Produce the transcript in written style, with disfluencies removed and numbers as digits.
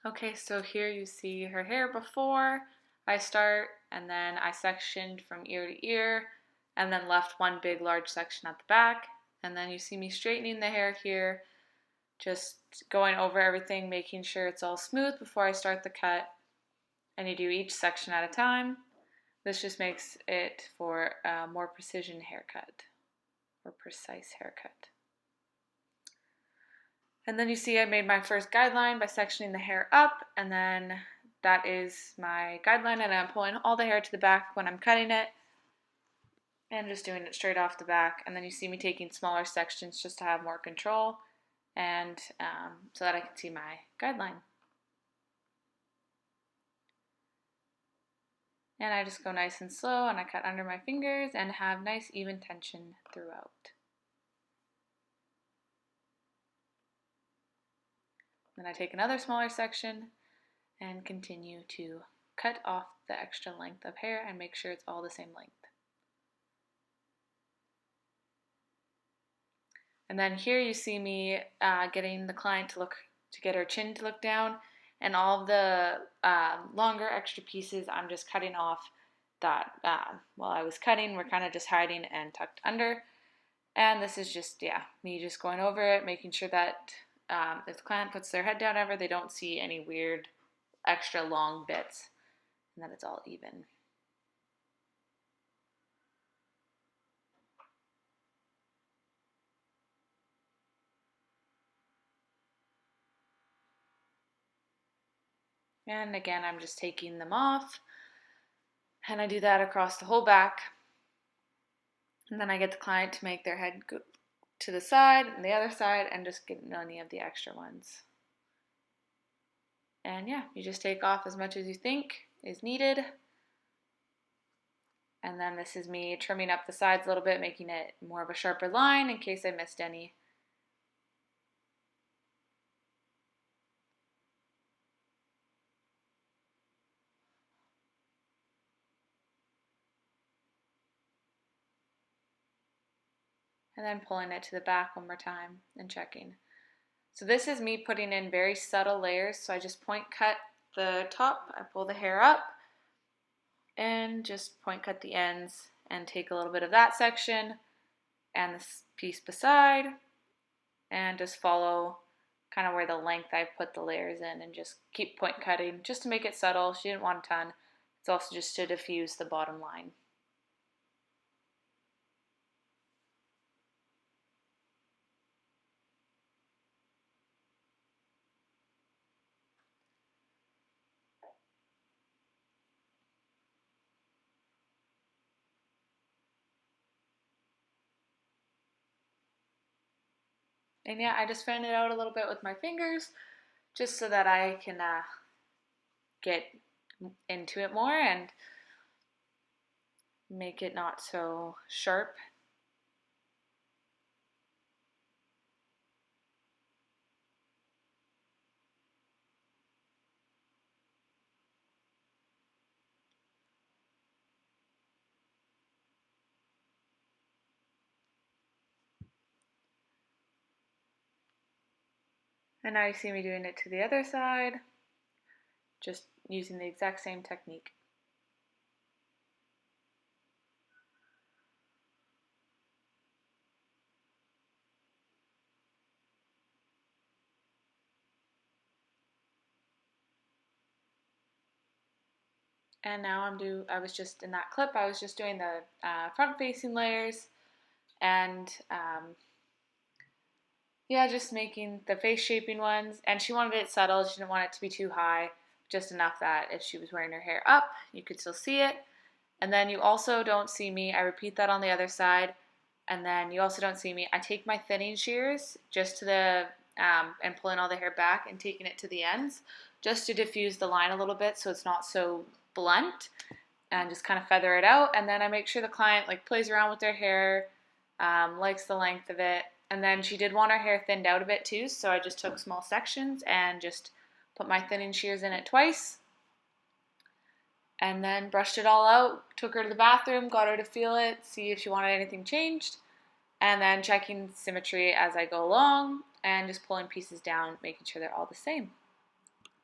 Okay, so here you see her hair before I start, and then I sectioned from ear to ear, and then left one big large section at the back. And then you see me straightening the hair here, just going over everything, making sure it's all smooth before I start the cut. And you do each section at a time. This just makes it for a more precision haircut, or precise haircut. And then you see I made my first guideline by sectioning the hair up, and then that is my guideline, and I'm pulling all the hair to the back when I'm cutting it and just doing it straight off the back. And then you see me taking smaller sections just to have more control and so that I can see my guideline. And I just go nice and slow, and I cut under my fingers and have nice even tension throughout. Then I take another smaller section and continue to cut off the extra length of hair and make sure it's all the same length. And then here you see me getting the client to get her chin to look down, and all the longer extra pieces I'm just cutting off that while I was cutting were kind of just hiding and tucked under. And this is just, me just going over it, making sure that if the client puts their head down ever, they don't see any weird extra long bits, and that it's all even. And again, I'm just taking them off, and I do that across the whole back. And then I get the client to make their head go to the side and the other side and just get any of the extra ones. And you just take off as much as you think is needed. And then this is me trimming up the sides a little bit, making it more of a sharper line in case I missed any. And then pulling it to the back one more time and checking. So this is me putting in very subtle layers. So I just point cut the top, I pull the hair up, and just point cut the ends and take a little bit of that section and this piece beside and just follow kind of where the length I've put the layers in, and just keep point cutting just to make it subtle. She didn't want a ton. It's also just to diffuse the bottom line. And I just fan it out a little bit with my fingers just so that I can get into it more and make it not so sharp. And now you see me doing it to the other side, just using the exact same technique. And now I was just in that clip, I was just doing the front facing layers and just making the face shaping ones. And she wanted it subtle, she didn't want it to be too high, just enough that if she was wearing her hair up, you could still see it. And then you also don't see me, I repeat that on the other side. And then you also don't see me, I take my thinning shears just to the, and pulling all the hair back and taking it to the ends, just to diffuse the line a little bit so it's not so blunt, and just kind of feather it out. And then I make sure the client plays around with their hair, likes the length of it. And then she did want her hair thinned out a bit too, so I just took small sections and just put my thinning shears in it twice. And then brushed it all out, took her to the bathroom, got her to feel it, see if she wanted anything changed, and then checking symmetry as I go along and just pulling pieces down, making sure they're all the same.